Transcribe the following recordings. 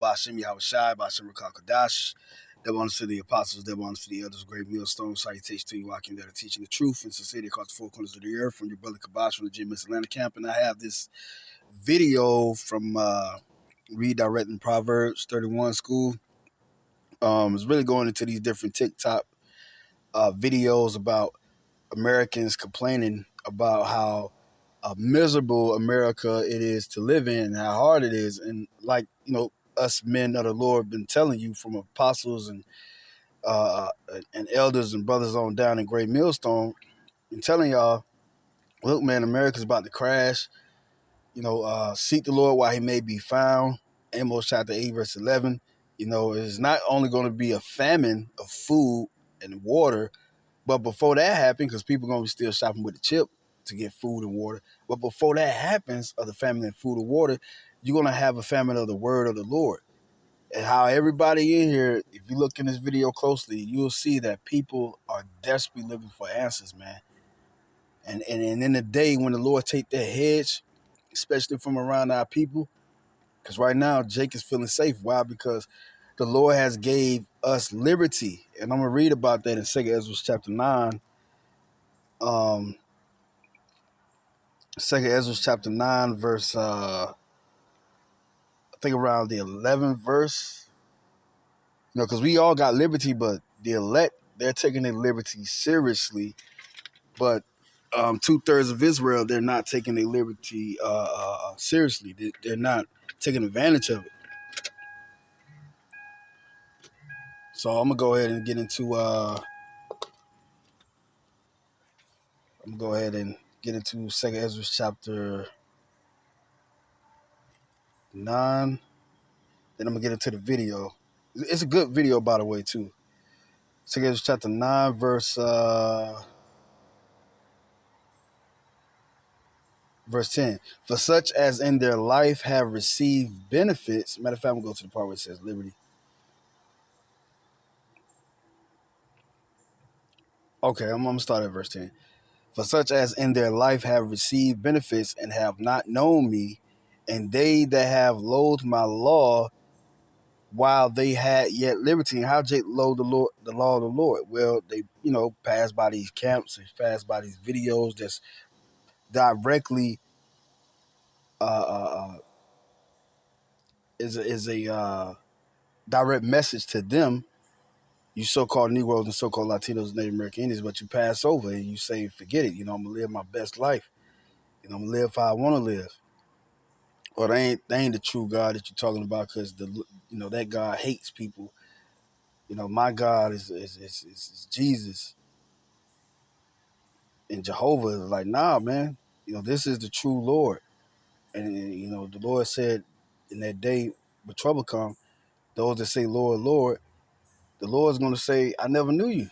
Bashim Yahushai, Bashim Rakakadash. Double honors to the apostles, double honors to the elders, great millstone. Salutation to you, walking that are teaching the truth and sincerity across the four corners of the earth. From your brother Kabash from the Gym Atlanta camp. And I have this video from Redirecting Proverbs 31 School. It's really going into these different TikTok videos about Americans complaining about how miserable America it is to live in and how hard it is. And like, us men of the Lord been telling you from apostles uh, and elders and brothers on down in Great Millstone and telling y'all, look, man, America's about to crash. Seek the Lord while he may be found. Amos chapter 8, verse 11. It's not only going to be a famine of food and water, but before that happens, because people are going to be still shopping with the chip to get food and water. But before that happens, of the famine and food and water, you're going to have a famine of the word of the Lord. And how everybody in here, if you look in this video closely, you'll see that people are desperately looking for answers, man. And in the day when the Lord take that hedge, especially from around our people, because right now Jake is feeling safe. Why? Because the Lord has gave us liberty. And I'm going to read about that in 2 Ezra chapter 9. 2 Ezra chapter 9, verse, I think around the 11th verse. Because we all got liberty, but the elect, they're taking their liberty seriously. But 2/3 of Israel, they're not taking their liberty seriously. They're not taking advantage of it. So I'm gonna go ahead and get into 2 Ezra chapter 9. Then I'm gonna get into the video. It's a good video, by the way, too. 2 Ezra chapter 9, verse 10. For such as in their life have received benefits. Matter of fact, I'm gonna go to the part where it says liberty. Okay, I'm gonna start at verse 10. For such as in their life have received benefits and have not known me, and they that have loathed my law while they had yet liberty. And how Jake loathed the law of the Lord? Well, they, pass by these camps, they pass by these videos that's directly is a direct message to them, you so-called Negroes and so-called Latinos and Native American Indians, but you pass over and you say, forget it. I'm going to live my best life. I'm going to live how I want to live. Or they ain't the true God that you're talking about, because that God hates people. My God is Jesus. And Jehovah is like, nah, man. This is the true Lord. And the Lord said in that day when trouble come, those that say, Lord, Lord, the Lord's going to say, I never knew you.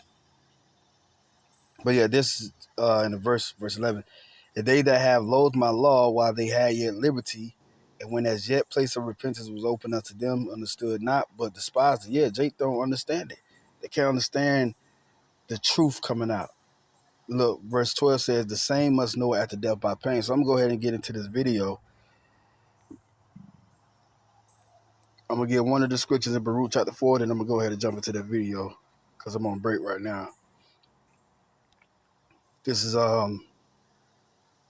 But yeah, this is in the verse 11. The day that have loathed my law while they had yet liberty, and when as yet place of repentance was open unto them, understood not, but despised it. Yeah, Jake don't understand it. They can't understand the truth coming out. Look, verse 12 says, the same must know after death by pain. So I'm going to go ahead and get into this video. I'm going to get one of the scriptures in Baruch chapter 4, then I'm going to go ahead and jump into that video because I'm on break right now. This is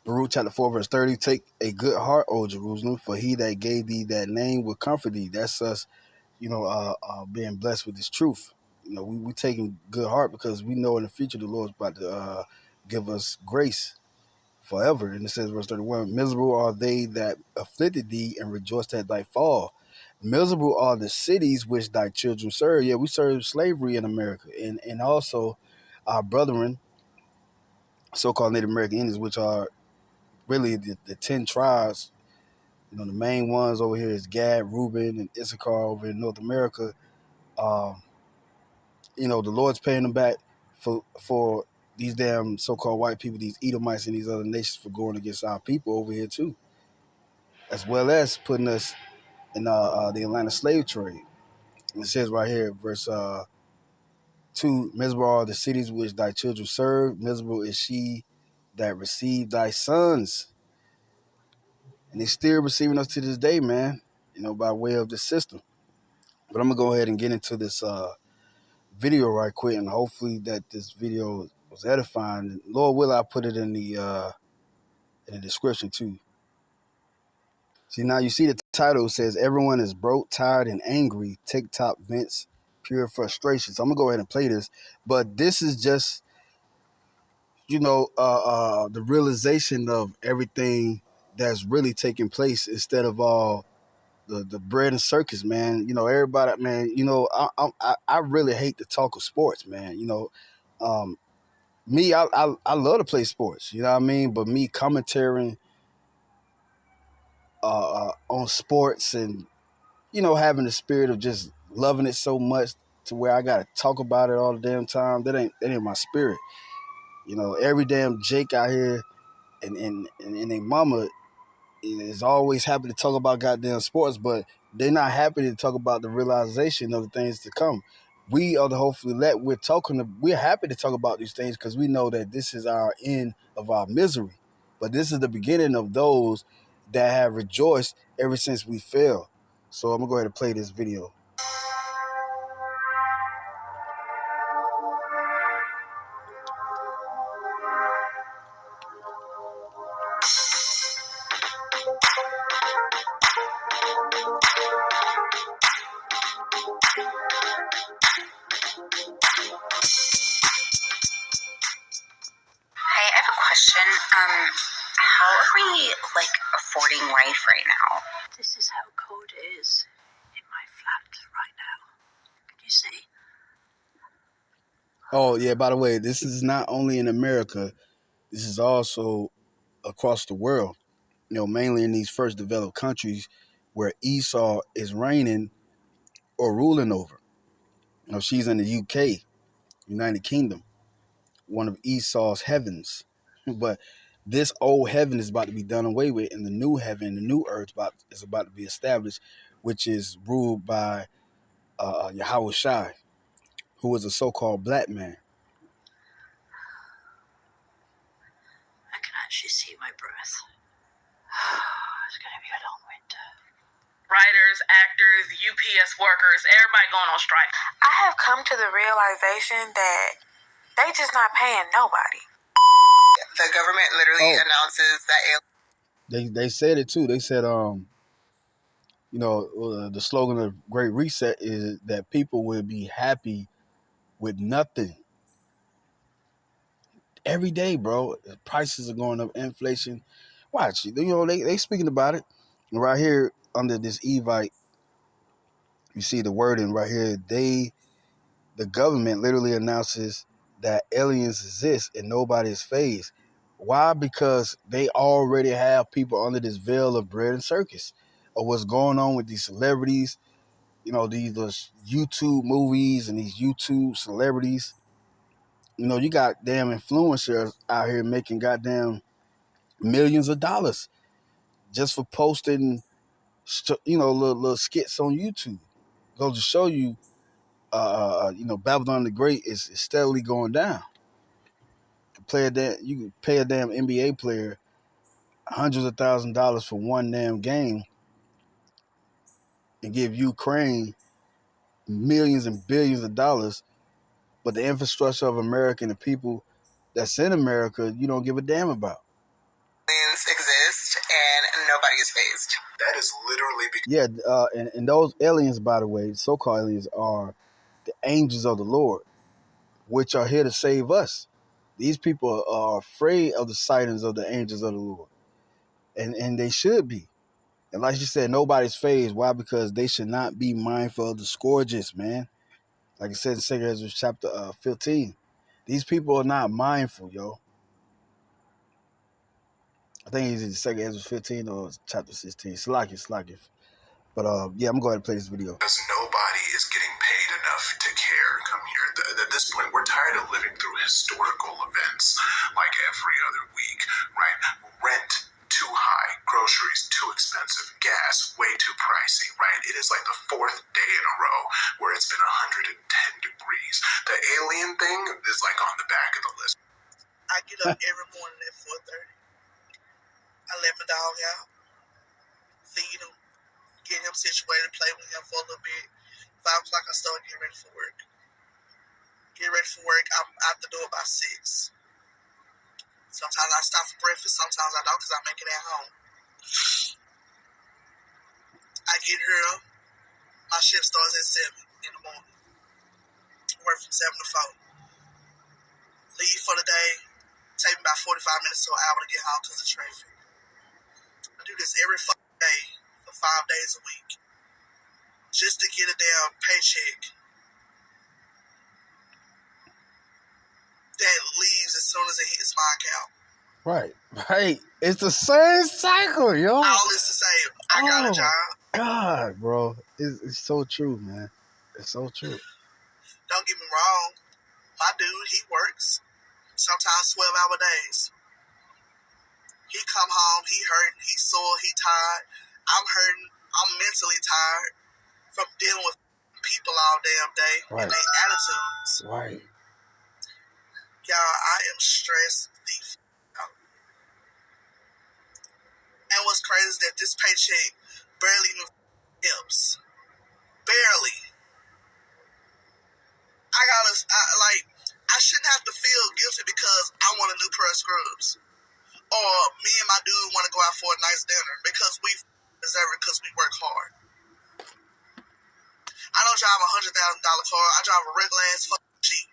Baruch chapter 4, verse 30. Take a good heart, O Jerusalem, for he that gave thee that name will comfort thee. That's us, being blessed with this truth. We taking good heart because we know in the future the Lord's about to give us grace forever. And it says, verse 31, miserable are they that afflicted thee and rejoiced at thy fall. Miserable are the cities which thy children serve. Yeah, we serve slavery in America. And also our brethren, so-called Native American Indians, which are really the 10 tribes. The main ones over here is Gad, Reuben, and Issachar over in North America. The Lord's paying them back for these damn so-called white people, these Edomites and these other nations, for going against our people over here too, as well as putting us in the Atlanta slave trade. And it says right here, verse 2, miserable are the cities which thy children serve. Miserable is she that received thy sons. And they still receiving us to this day, man, by way of the system. But I'm gonna go ahead and get into this video right quick, and hopefully that this video was edifying. Lord will, I put it in the description too. See, now you see the title says everyone is broke, tired, and angry. TikTok vents pure frustration. So I'm gonna go ahead and play this. But this is just, the realization of everything that's really taking place instead of all the bread and circus, man. Everybody, man. I really hate to talk of sports, man. Me, I love to play sports. You know what I mean? But me commentating on sports and having the spirit of just loving it so much to where I gotta talk about it all the damn time. That ain't my spirit. Every damn Jake out here and their mama is always happy to talk about goddamn sports, but they're not happy to talk about the realization of the things to come. We are the hopefully let. We're happy to talk about these things because we know that this is our end of our misery. But this is the beginning of those that have rejoiced ever since we fell. So I'm gonna go ahead and play this video. Hey, I have a question. How are we, affording life right now? This is how cold it is in my flat right now. Can you see? Oh, yeah, by the way, this is not only in America, this is also across the world, mainly in these first developed countries where Esau is reigning or ruling over. She's in the UK, United Kingdom, one of Esau's heavens. But this old heaven is about to be done away with, and the new heaven, the new earth is about to be established, which is ruled by Yahweh Shai, who is a so-called black man. I can actually see my breath. It's going to be a long winter. Writers, actors, UPS workers, everybody going on strike. I have come to the realization that they just not paying nobody. The government literally announces that They said it too. They said the slogan of Great Reset is that people will be happy with nothing. Every day, bro, prices are going up, inflation. Watch, they speaking about it. And right here under this Evite, you see the wording right here. The government literally announces that aliens exist and nobody is phased. Why? Because they already have people under this veil of bread and circus of what's going on with these celebrities. These YouTube movies and these YouTube celebrities. You got damn influencers out here making goddamn millions of dollars just for posting, little skits on YouTube. Goes to show you, Babylon the Great is steadily going down. You can pay a damn NBA player hundreds of $1,000s for one damn game and give Ukraine millions and billions of dollars, but the infrastructure of America and the people that's in America, you don't give a damn about. aliens exist and nobody is phased. That is literally and those aliens, by the way, so-called aliens, are the angels of the Lord, which are here to save us. These people are afraid of the sightings of the angels of the Lord, and they should be. And like you said, nobody's phased. Why? Because they should not be mindful of the scourges, man. Like I said in 2 Ezra chapter 15. These people are not mindful, yo. I think it's in 2 Ezra 15 or chapter 16. Slack it. But yeah, I'm going to play this video. because nobody is getting paid enough to care. Come here. At this point, we're tired of living through historical events like every other week, right? Rent too high, groceries too expensive, gas way too pricey, right? It is like the fourth day in a row where it's been 110 degrees. The alien thing is like on the back of the list. I get up every morning at 4:30. I let my dog out, feed him, get him situated, play with him for a little bit. If my store and get ready for work. I'm out the door by 6. Sometimes I stop for breakfast, sometimes I don't because I make it at home. I get here, my shift starts at 7 in the morning. Work from 7 to 4. Leave for the day, take me about 45 minutes to an hour to get home because of traffic. I do this every fucking day for 5 days a week just to get a damn paycheck that leaves as soon as it hits my account. Right. It's the same cycle, yo. All this to say, I got a job. God, bro. It's so true, man. It's so true. Don't get me wrong. My dude, he works. Sometimes 12-hour days. He come home, he hurt, he sore, he tired. I'm hurting. I'm mentally tired from dealing with people all damn day and their attitudes. Right. Y'all, I am stressed the out. And what's crazy is that this paycheck barely even helps. Barely. I shouldn't have to feel guilty because I want a new pair of scrubs. Or me and my dude want to go out for a nice dinner because we deserve it because we work hard. I don't drive a $100,000 car. I drive a regular ass fucking Jeep.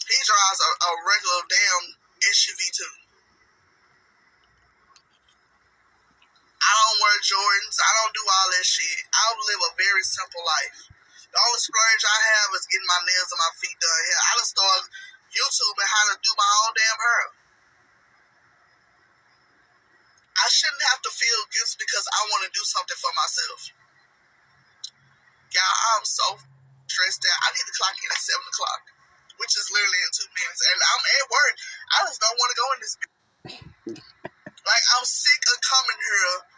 He drives a regular damn SUV too. I don't wear Jordans. I don't do all that shit. I live a very simple life. The only splurge I have is getting my nails and my feet done here. I done started YouTubing how to do my own damn hair. I shouldn't have to feel guilty because I want to do something for myself. Y'all, I'm so stressed out. I need to clock in at 7 o'clock, which is literally in 2 minutes. And I'm at work. I just don't want to go in this bitch. Like, I'm sick of coming here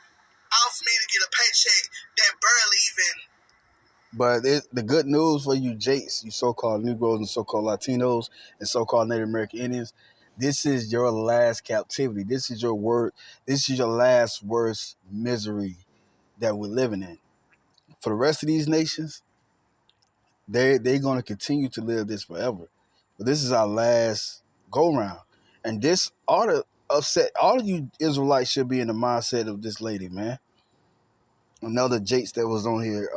out for me to get a paycheck that barely even. But the good news for you Jakes, you so-called Negroes and so-called Latinos and so-called Native American Indians, this is your last captivity. This is your last worst misery that we're living in. For the rest of these nations, they're going to continue to live this forever. But this is our last go-round. And this ought to upset all of you Israelites should be in the mindset of this lady, man. Another Jakes that was on here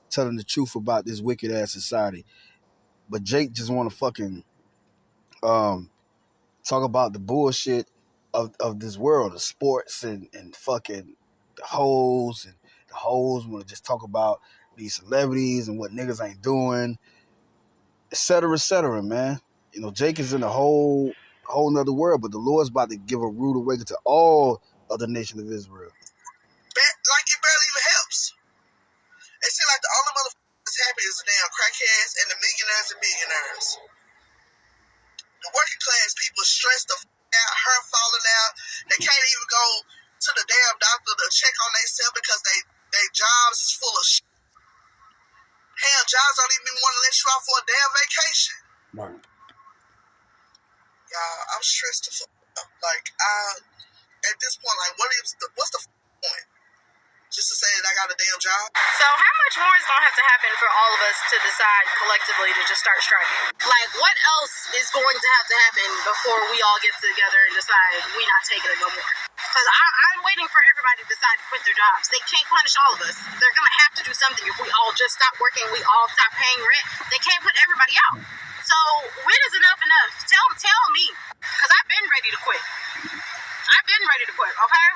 telling the truth about this wicked ass society. But Jake just want to fucking talk about the bullshit of this world, the sports and fucking the hoes, and the hoes want to just talk about these celebrities and what niggas ain't doing, et cetera, man. You know, Jake is in a whole nother world, but the Lord's about to give a rude awakening to all of the nation of Israel. Like, it barely even helps. It seems like the only motherfuckers happy is the damn crackheads and the millionaires and billionaires. The working class people stressed the out, her falling out. They can't even go to the damn doctor to check on themselves because they jobs is full of shit. Hell, jobs don't even want to let you out for a damn vacation. Right. Y'all, I'm stressed the fuck up. Like, at this point, like, what's the point? Just to say that I got a damn job? So how much more is going to have to happen for all of us to decide collectively to just start striking? Like, what else is going to have to happen before we all get together and decide we not taking it no more? Because I'm waiting for everybody to decide to quit their jobs. They can't punish all of us. They're going to have to do something. If we all just stop working, we all stop paying rent, they can't put everybody out. So when is enough enough? Tell me. Because I've been ready to quit. Okay?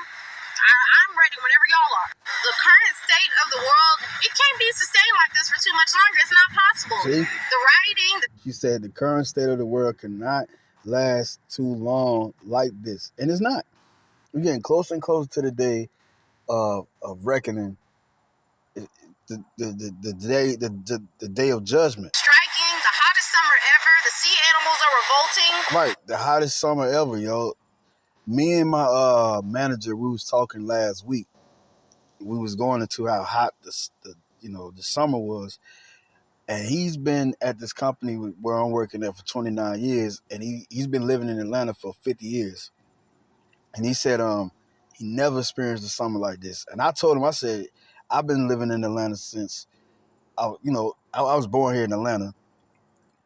I'm ready whenever y'all are. The current state of the world, it can't be sustained like this for too much longer. It's not possible. See? The rioting. She said the current state of the world cannot last too long like this. And it's not. We're getting closer and closer to the day of reckoning. The day of judgment. Striking, the hottest summer ever. The sea animals are revolting. Right, the hottest summer ever, yo. Me and my manager, we was talking last week. We was going into how hot the summer was, and he's been at this company where I'm working at for 29 years, and he's been living in Atlanta for 50 years. And he said he never experienced a summer like this. And I told him, I said, I've been living in Atlanta since I was born here in Atlanta.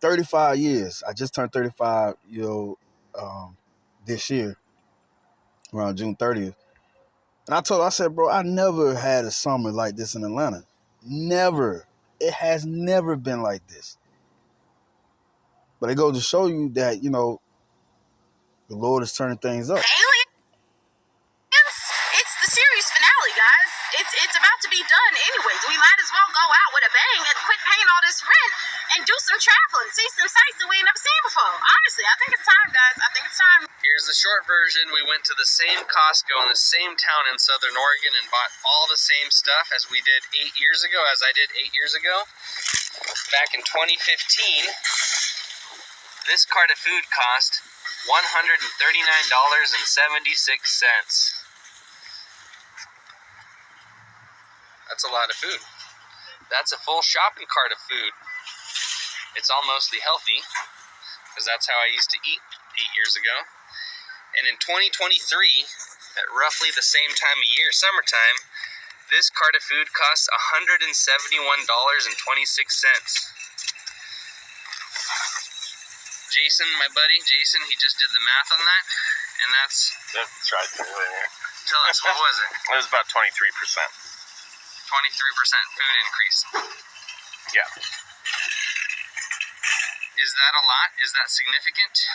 35 years. I just turned 35, this year around June 30th. And I said, bro, I never had a summer like this in Atlanta. Never. It has never been like this. But it goes to show you that, the Lord is turning things up. It's the series finale, guys. It's about to be done anyways. We might as well go out with a bang and quit paying all this rent and do some traveling, see some sights that we ain't never seen before. Honestly, I think it's time, guys. I think it's time. Here's the short version. We went to the same Costco in the same town in Southern Oregon and bought all the same stuff as we did 8 years ago, as I did 8 years ago. Back in 2015, this cart of food cost $139.76. That's a lot of food. That's a full shopping cart of food. It's all mostly healthy, because that's how I used to eat 8 years ago. And in 2023, at roughly the same time of year, summertime, this cart of food costs $171.26. Jason, my buddy, Jason, he just did the math on that, and that's right there. tell us, what was it? It was about 23%. 23% food increase. Yeah. Is that a lot? Is that significant?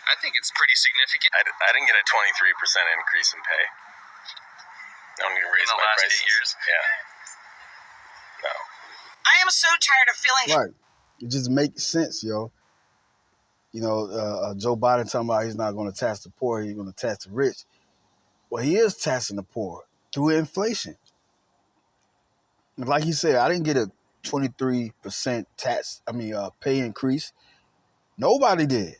I think it's pretty significant. I didn't get a 23% increase in pay. I don't need to raise In the my last prices. 8 years? Yeah. No. I am so tired of feeling Right. It just makes sense, yo. Joe Biden talking about he's not going to tax the poor, he's going to tax the rich. Well, he is taxing the poor through inflation. Like he said, I didn't get a 23% pay increase. Nobody did.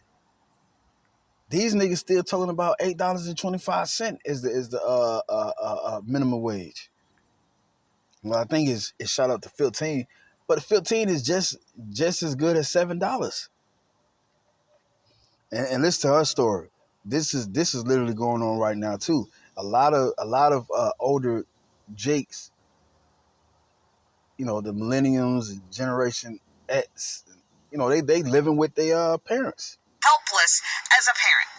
These niggas still talking about $8.25 is the minimum wage. Well, I think it's shot up to 15, but 15 is just as good as $7. And listen to her story. This is literally going on right now too. A lot of older Jakes, the millenniums and Generation X, they living with their parents. helpless as a parent.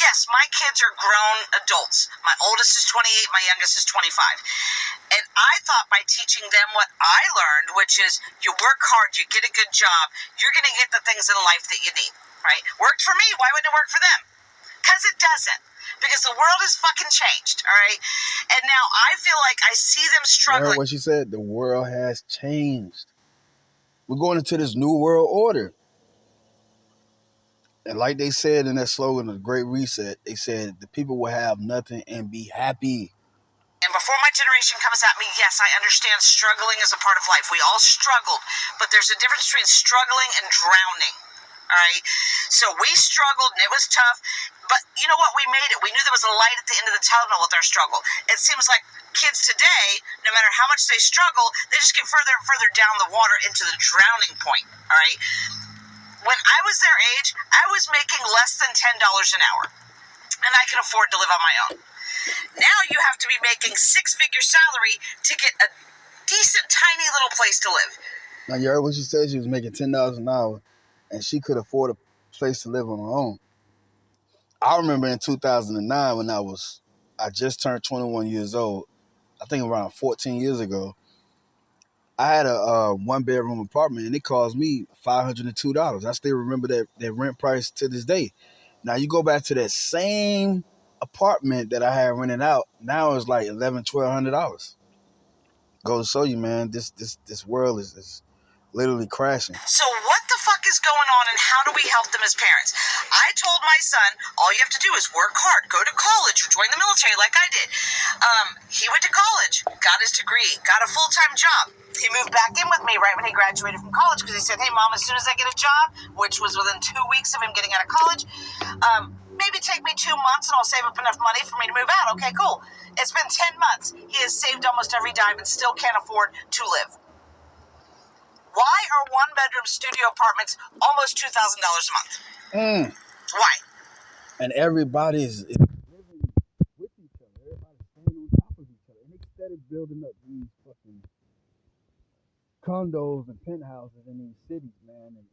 Yes, my kids are grown adults. My oldest is 28, my youngest is 25. And I thought by teaching them what I learned, which is you work hard, you get a good job, you're going to get the things in life that you need, right? Worked for me, why wouldn't it work for them? Because it doesn't. Because the world has fucking changed, all right? And now I feel like I see them struggling. You heard what she said? The world has changed. We're going into this new world order. And like they said in that slogan, The Great Reset, they said the people will have nothing and be happy. And before my generation comes at me, yes, I understand struggling is a part of life. We all struggled, but there's a difference between struggling and drowning, all right? So we struggled, and it was tough, but you know what? We made it. We knew there was a light at the end of the tunnel with our struggle. It seems like kids today, no matter how much they struggle, they just get further and further down the water into the drowning point, all right? When I was their age, I was making less than $10 an hour, and I could afford to live on my own. Now you have to be making six-figure salary to get a decent, tiny little place to live. Now, you heard what she said? She was making $10 an hour, and she could afford a place to live on her own. I remember in 2009 when I just turned 21 years old, I think around 14 years ago, I had a one-bedroom apartment, and it cost me $502. I still remember that rent price to this day. Now, you go back to that same apartment that I had rented out, now it's like $1,100-$1,200. Goes to show you, man, this world is literally crashing. So what the fuck is going on, and how do we help them as parents? I told my son, all you have to do is work hard, go to college, or join the military like I did. He went to college, got his degree, got a full-time job. He moved back in with me right when he graduated from college because he said, hey, Mom, as soon as I get a job, which was within 2 weeks of him getting out of college, maybe take me 2 months and I'll save up enough money for me to move out. Okay, cool. It's been 10 months. He has saved almost every dime and still can't afford to live. Why are one-bedroom studio apartments almost $2,000 a month? Why? And everybody's living with each other. Everybody's staying on top of each other. And instead of building up these fucking condos and penthouses in these cities, man, and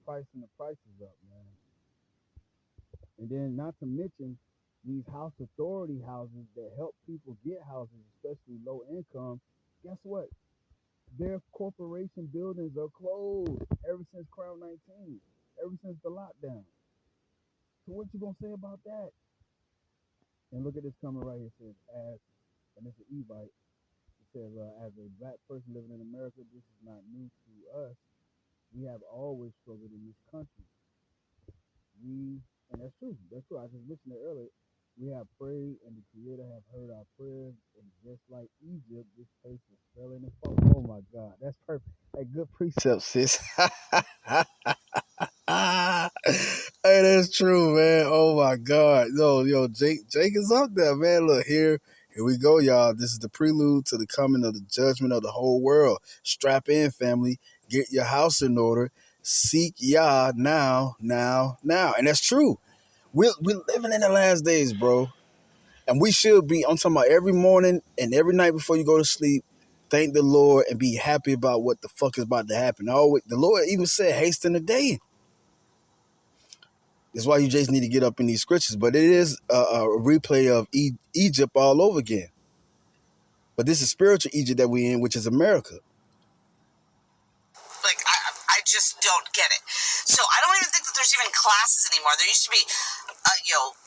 pricing the prices up, man. And then not to mention these house authority houses that help people get houses, especially low income. Guess what? Their corporation buildings are closed ever since Crown 19, ever since the lockdown. So what you gonna say about that? And look at this comment right here. It says, and it's an e-bite. It says, as a black person living in America, this is not new to us. We have always struggled in this country. And that's true. That's true. I just mentioned it earlier. We have prayed, and the Creator have heard our prayers. And just like Egypt, this place is failing and falling. Oh my God, that's perfect. Hey, good precept, sis. Hey, that's true, man. Oh my God, yo, Jake is up there, man. Look here we go, y'all. This is the prelude to the coming of the judgment of the whole world. Strap in, family. Get your house in order. Seek Yah now, and that's true. We're living in the last days, bro. And we should be, I'm talking about every morning and every night before you go to sleep, thank the Lord and be happy about what the fuck is about to happen. The Lord even said, hasten the day. That's why you just need to get up in these scriptures. But it is a replay of Egypt all over again. But this is spiritual Egypt that we're in, which is America. Like, I just don't get it. So I don't even think that there's even classes anymore. There used to be,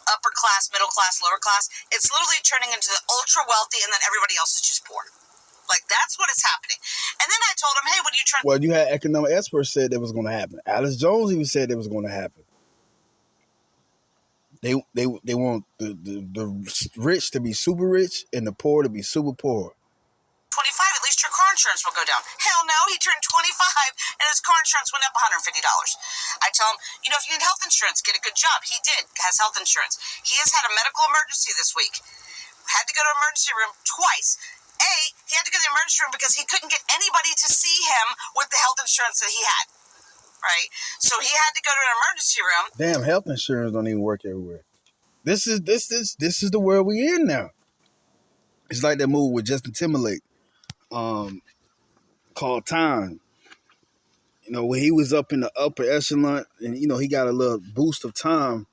upper class, middle class, lower class. It's literally turning into the ultra wealthy, and then everybody else is just poor. Like, that's what is happening. And then I told him, hey, when you turn... Well, you had economic experts said that was going to happen. Alice Jones even said that was going to happen. They want the rich to be super rich and the poor to be super poor. 25, at least your car insurance will go down. Hell no, he turned 25 and his car insurance went up $150. I tell him, if you need health insurance, get a good job. He has health insurance. He has had a medical emergency this week. Had to go to the emergency room twice. He had to go to the emergency room because he couldn't get anybody to see him with the health insurance that he had. Right? So he had to go to an emergency room. Damn, health insurance don't even work everywhere. This is the world we in now. It's like that movie with Justin Timberlake, called Time. When he was up in the upper echelon, and he got a little boost of time,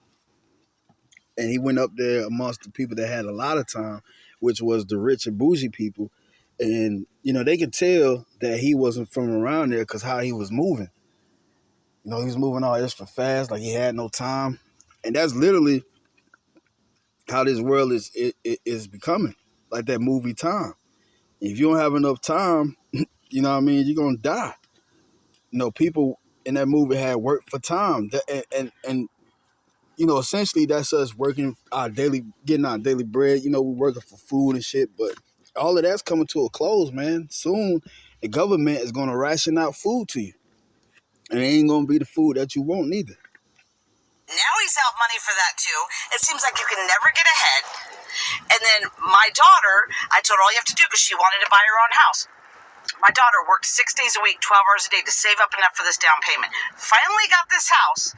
and he went up there amongst the people that had a lot of time, which was the rich and bougie people, and they could tell that he wasn't from around there because how he was moving. He was moving all extra fast, like he had no time, and that's literally how this world is becoming, like that movie Time. If you don't have enough time, you're gonna die. People in that movie had worked for time, and essentially that's us working getting our daily bread. We're working for food and shit, but all of that's coming to a close, man. Soon, the government is gonna ration out food to you, and it ain't gonna be the food that you want neither. Now he's out money for that too. It seems like you can never get ahead. And then my daughter, I told her all you have to do because she wanted to buy her own house. My daughter worked 6 days a week, 12 hours a day to save up enough for this down payment. Finally got this house.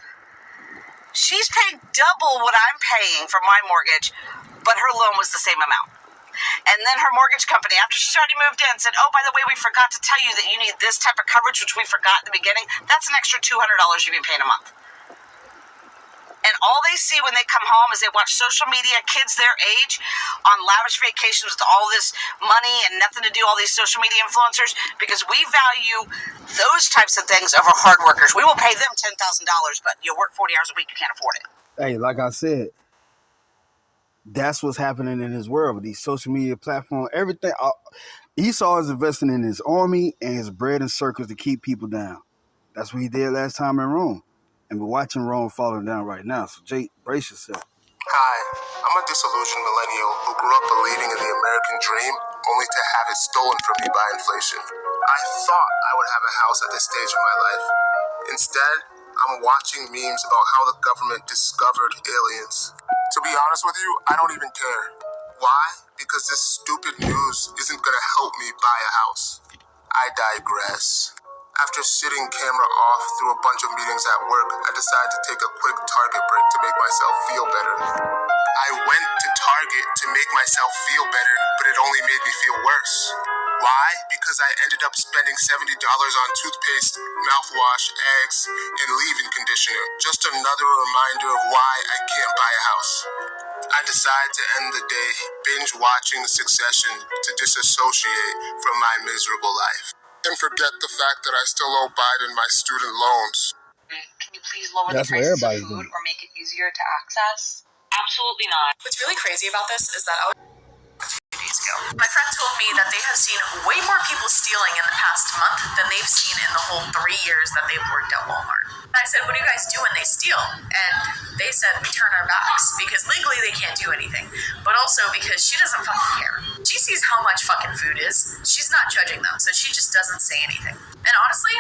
She's paid double what I'm paying for my mortgage, but her loan was the same amount. And then her mortgage company, after she's already moved in, said, oh, by the way, we forgot to tell you that you need this type of coverage, which we forgot in the beginning. That's an extra $200 you've been paying a month. And all they see when they come home is they watch social media, kids their age on lavish vacations with all this money and nothing to do, all these social media influencers, because we value those types of things over hard workers. We will pay them $10,000, but you work 40 hours a week, you can't afford it. Hey, like I said, that's what's happening in his world with these social media platforms. Everything. Esau is investing in his army and his bread and circles to keep people down. That's what he did last time in Rome. And we're watching Rome falling down right now. So, Jake, brace yourself. Hi, I'm a disillusioned millennial who grew up believing in the American dream only to have it stolen from me by inflation. I thought I would have a house at this stage of my life. Instead, I'm watching memes about how the government discovered aliens. To be honest with you, I don't even care. Why? Because this stupid news isn't gonna help me buy a house. I digress. After sitting camera off through a bunch of meetings at work, I decided to take a quick Target break to make myself feel better. I went to Target to make myself feel better, but it only made me feel worse. Why? Because I ended up spending $70 on toothpaste, mouthwash, eggs, and leave-in conditioner. Just another reminder of why I can't buy a house. I decide to end the day binge watching Succession to disassociate from my miserable life. And forget the fact that I still owe Biden my student loans. Can you please lower That's the what prices of everybody's food doing. or make it easier to access? Absolutely not. What's really crazy about this is that my friend told me that they have seen way more people stealing in the past month than they've seen in the whole 3 years that they've worked at Walmart. And I said, what do you guys do when they steal? And they said, we turn our backs because legally they can't do anything, but also because she doesn't fucking care. She sees how much fucking food is. She's not judging them, so she just doesn't say anything. And honestly,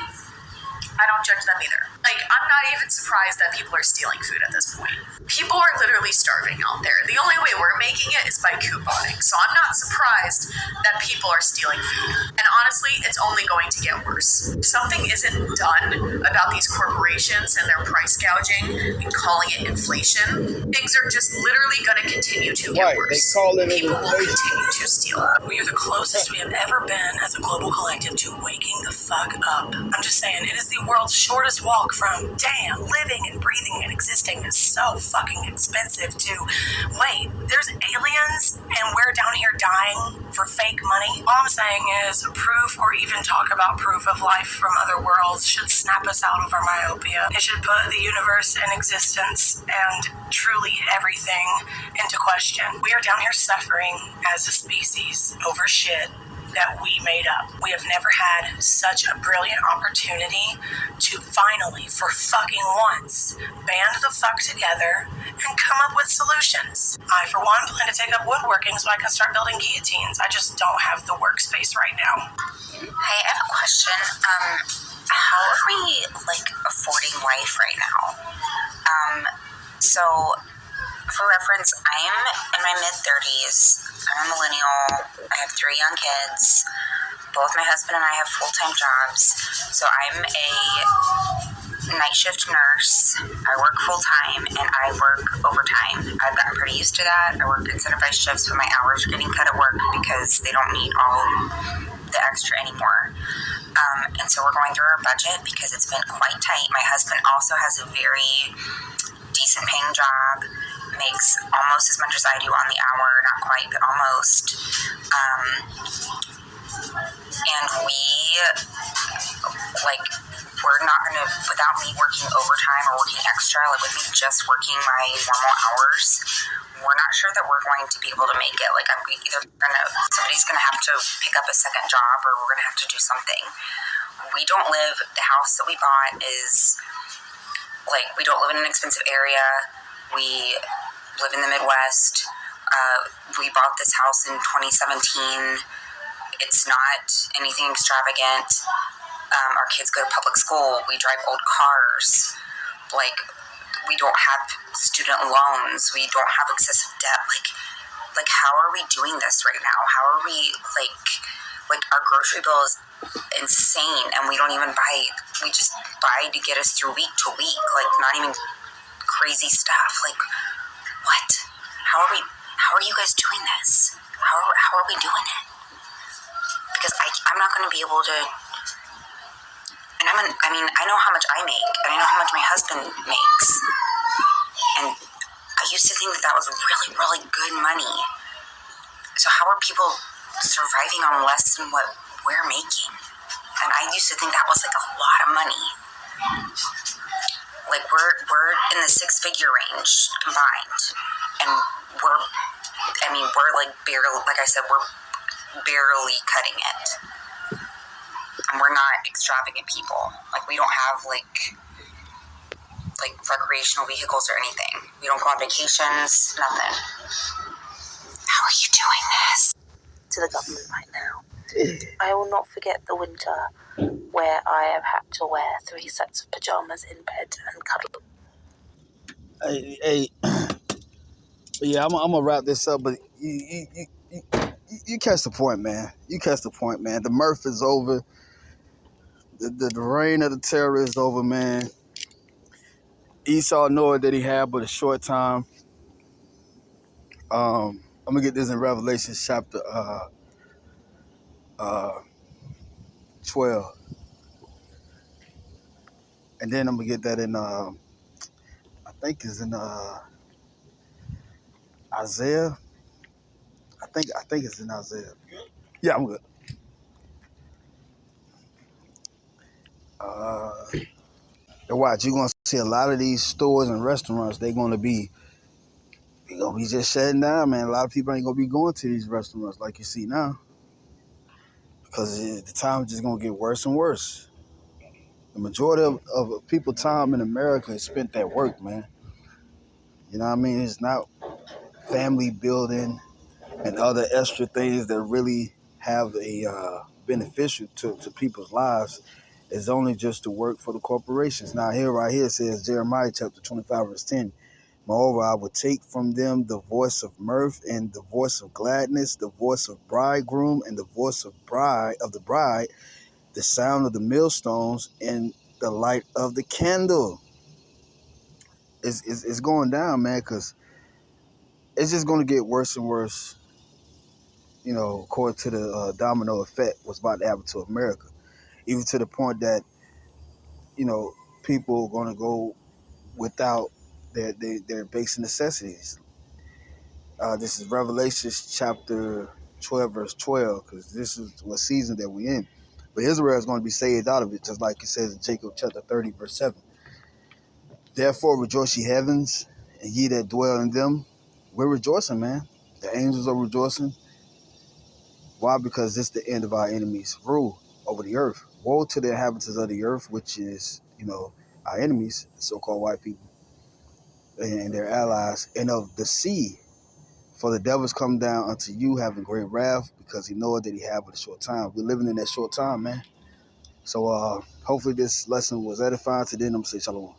I don't judge them either. Like, I'm not even surprised that people are stealing food at this point. People are literally starving out there. The only way we're making it is by couponing. So I'm not surprised that people are stealing food. And honestly, it's only going to get worse. If something isn't done about these corporations and their price gouging and calling it inflation, things are just literally going to continue to get worse. They call it People will inflation. continue to steal. We are the closest we have ever been as a global collective to waking the fuck up. I'm just saying, it is the world's shortest walk from, damn, living and breathing and existing is so fucking expensive to, wait, there's aliens and we're down here dying for fake money? All I'm saying is proof or even talk about proof of life from other worlds should snap us out of our myopia. It should put the universe in existence and truly everything into question. We are down here suffering as a species over shit that we made up. We have never had such a brilliant opportunity to finally, for fucking once, band the fuck together and come up with solutions. I, for one, plan to take up woodworking so I can start building guillotines. I just don't have the workspace right now. Hey, I have a question. How are we, affording life right now? So, for reference, I'm in my mid-30s. I'm a millennial. I have 3 young kids. Both my husband and I have full-time jobs. So I'm a night shift nurse. I work full-time and I work overtime. I've gotten pretty used to that. I work incentivized shifts, but my hours are getting cut at work because they don't need all the extra anymore. And so we're going through our budget because it's been quite tight. My husband also has a very decent paying job, makes almost as much as I do on the hour, not quite, but almost. And we're not going to, without me working overtime or working extra, with me just working my normal hours, we're not sure that we're going to be able to make it. Somebody's going to have to pick up a second job or we're going to have to do something. The house that we bought is, we don't live in an expensive area. We live in the Midwest. We bought this house in 2017. It's not anything extravagant. Our kids go to public school. We drive old cars. We don't have student loans. We don't have excessive debt. How are we doing this right now? How are we, our grocery bill is insane, and we don't even buy, we just buy to get us through week to week, not even crazy stuff. What? How are you guys doing this? How are we doing it? Because I'm not going to be able to, and I know how much I make, and I know how much my husband makes, and I used to think that was really, really good money. So how are people surviving on less than what we're making? And I used to think that was a lot of money. We're in the 6-figure range combined, and we're barely, like I said, we're barely cutting it. And we're not extravagant people. We don't have recreational vehicles or anything. We don't go on vacations, nothing. How are you doing this? To the government right now. I will not forget the winter where I have had to wear 3 sets of pajamas in bed and cuddle. Hey, yeah, I'm gonna wrap this up, but you catch the point, man. You catch the point, man. The mirth is over. The reign of the terror is over, man. Esau knew that he had but a short time. I'm gonna get this in Revelation chapter 12. And then I'm gonna get that in I think it's in Isaiah. I think it's in Isaiah. Yeah, I'm good. And watch, you're gonna see a lot of these stores and restaurants, they gonna be just shutting down, man. A lot of people ain't gonna be going to these restaurants like you see now. Because the time is just gonna get worse and worse. The majority of people's time in America is spent at work, man. You know what I mean? It's not family building and other extra things that really have a beneficial to people's lives. It's only just to work for the corporations. Now right here it says Jeremiah chapter 25 verse 10. Moreover, I will take from them the voice of mirth and the voice of gladness, the voice of bridegroom and the voice of the bride, the sound of the millstones and the light of the candle. It's going down, man, because it's just going to get worse and worse. You know, according to the domino effect, what's about to happen to America, even to the point that people are going to go without their basic necessities. This is Revelation chapter 12, verse 12, because this is what season that we're in. But Israel is going to be saved out of it, just like it says in Jacob chapter 30, verse 7. Therefore rejoice ye heavens, and ye that dwell in them. We're rejoicing, man. The angels are rejoicing. Why? Because it's the end of our enemies' rule over the earth. Woe to the inhabitants of the earth, which is, our enemies, the so-called white people, and their allies, and of the sea. For the devils come down unto you having great wrath, because he knoweth that he have but a short time. We're living in that short time, man. So hopefully this lesson was edifying. Today I'm going to say shalom.